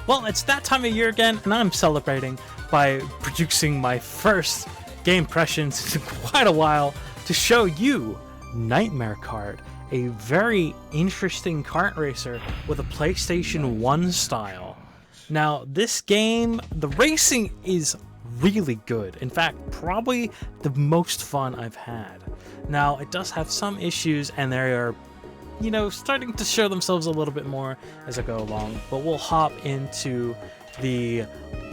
Well, it's that time of year again, and I'm celebrating by producing my first Gamepressions in quite a while to show you Nightmare Kart, a very interesting kart racer with a PlayStation 1 style. Now, this game, the racing is really good. In fact, probably the most fun I've had. Now, it does have some issues, and they are, starting to show themselves a little bit more as I go along. But we'll hop into the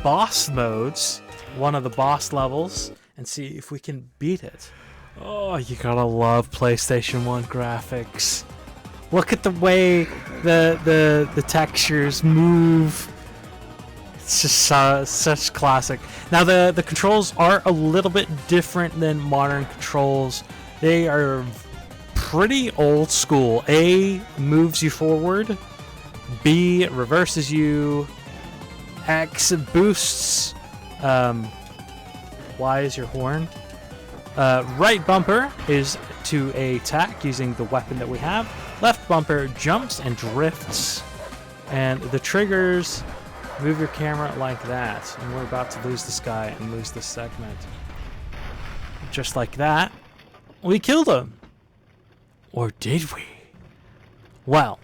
boss modes, one of the boss levels, and see if we can beat it. Oh, you gotta love PlayStation 1 graphics. Look at the way the textures move. It's just such classic. Now the controls are a little bit different than modern controls. They are pretty old school. A moves you forward, B reverses you, X boosts, Y is your horn. Right bumper is to attack using the weapon that we have. Left bumper jumps and drifts. And the triggers move your camera like that. And we're about to lose this guy and lose this segment. Just like that, we killed him. Or did we? Well,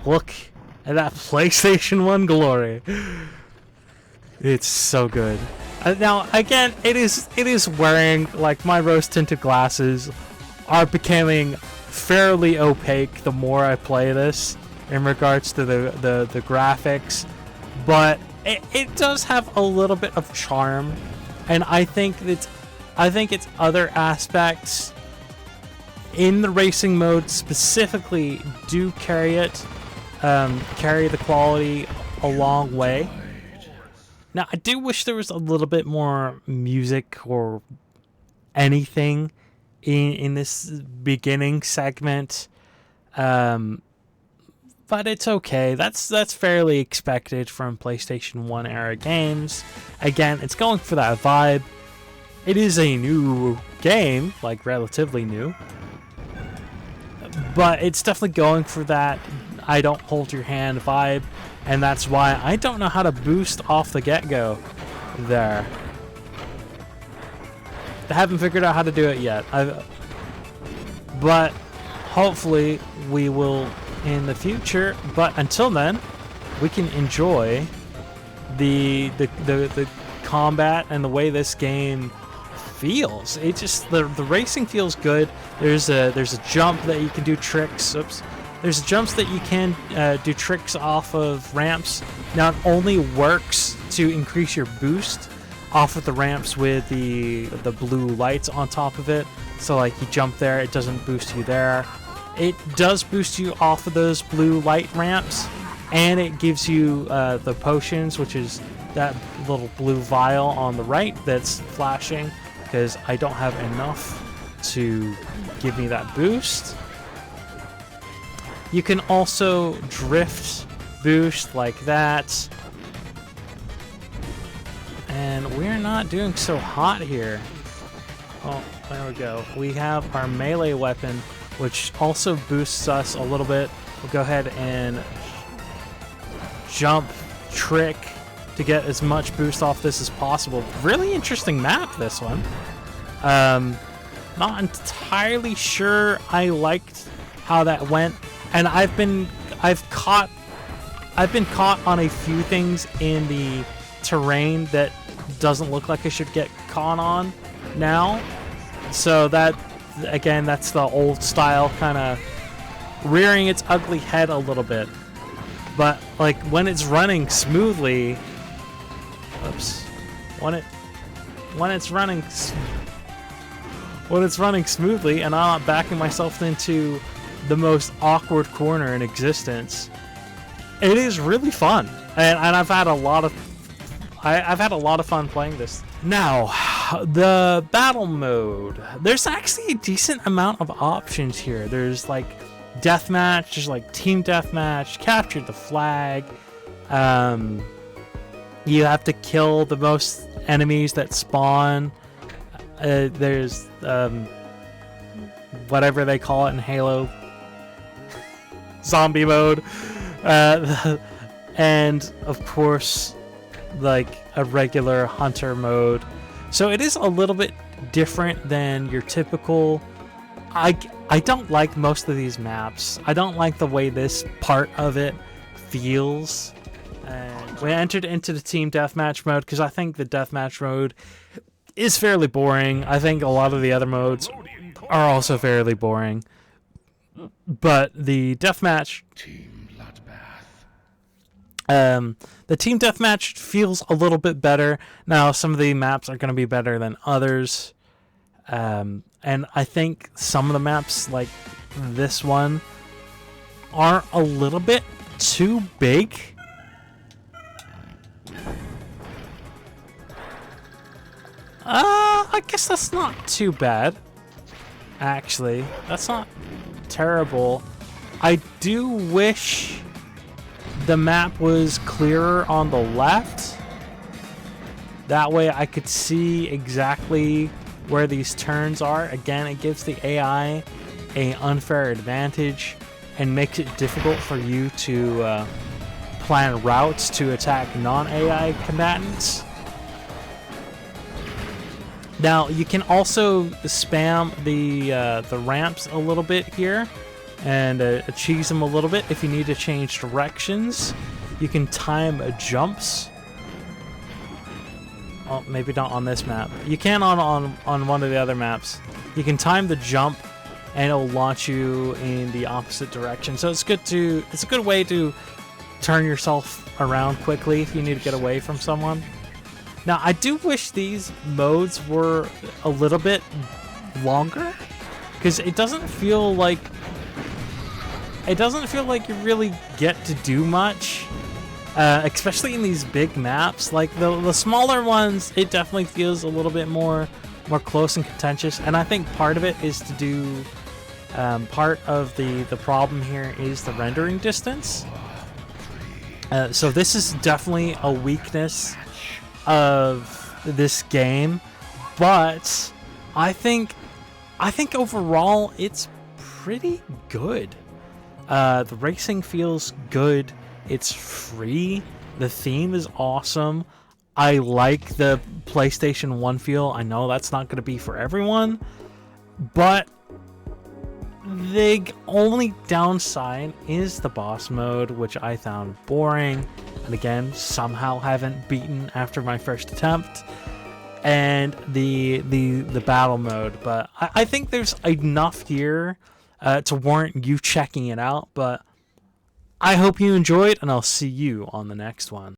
look at that PlayStation 1 glory. It's so good. Now, again, it is wearing, like, my rose-tinted glasses are becoming fairly opaque the more I play this in regards to the graphics, but it does have a little bit of charm, and I think its other aspects in the racing mode specifically do carry the quality a long way. Now, I do wish there was a little bit more music or anything in this beginning segment, but it's okay. That's fairly expected from PlayStation 1 era games. Again, it's going for that vibe. It is a new game, like relatively new, but it's definitely going for that I don't hold your hand vibe. And that's why I don't know how to boost off the get-go there. I haven't figured out how to do it yet. But hopefully we will in the future. But until then, we can enjoy the combat and the way this game feels. It just the racing feels good. There's a jump that you can do tricks. Oops. There's jumps that you can do tricks off of ramps. Now, it only works to increase your boost off of the ramps with the blue lights on top of it. So, like, you jump there, it doesn't boost you there. It does boost you off of those blue light ramps, and it gives you the potions, which is that little blue vial on the right that's flashing, because I don't have enough to give me that boost. You can also drift boost like that. And we're not doing so hot here. Oh, there we go. We have our melee weapon, which also boosts us a little bit. We'll go ahead and jump trick to get as much boost off this as possible. Really interesting map, this one. Not entirely sure I liked how that went. And I've been caught on a few things in the terrain that doesn't look like I should get caught on now. So that, again, that's the old style kind of rearing its ugly head a little bit. But like when it's running smoothly, oops, when it's running smoothly and I'm not backing myself into the most awkward corner in existence, it is really fun, and I've had a lot of fun playing this. Now, the battle mode. There's actually a decent amount of options here. There's like deathmatch, there's like team deathmatch, capture the flag. You have to kill the most enemies that spawn. There's whatever they call it in Halo, zombie mode, and of course like a regular hunter mode. So it is a little bit different than your typical. I don't like most of these maps. I don't like the way this part of it feels. And we entered into the team deathmatch mode because I think the deathmatch mode is fairly boring. I think a lot of the other modes are also fairly boring. But the deathmatch, the team deathmatch feels a little bit better. Now, some of the maps are going to be better than others. And I think some of the maps, like this one, are a little bit too big. I guess that's not too bad. Actually, that's not terrible. I do wish the map was clearer on the left. That way I could see exactly where these turns are. Again, it gives the AI an unfair advantage and makes it difficult for you to plan routes to attack non-AI combatants. Now, you can also spam the ramps a little bit here and cheese them a little bit if you need to change directions. You can time jumps. Oh, maybe not on this map. You can on one of the other maps. You can time the jump and it'll launch you in the opposite direction. So it's a good way to turn yourself around quickly if you need to get away from someone. Now, I do wish these modes were a little bit longer, because it doesn't feel like you really get to do much, especially in these big maps. Like the smaller ones, it definitely feels a little bit more close and contentious. And I think part of it is to do part of the problem here is the rendering distance. So this is definitely a weakness of this game, but I think overall it's pretty good. The racing feels good. It's free. The theme is awesome. I like the PlayStation 1 feel. I know that's not going to be for everyone, but the only downside is the boss mode, which I found boring, and again, somehow haven't beaten after my first attempt, and the battle mode. But I think there's enough here to warrant you checking it out. But I hope you enjoyed, and I'll see you on the next one.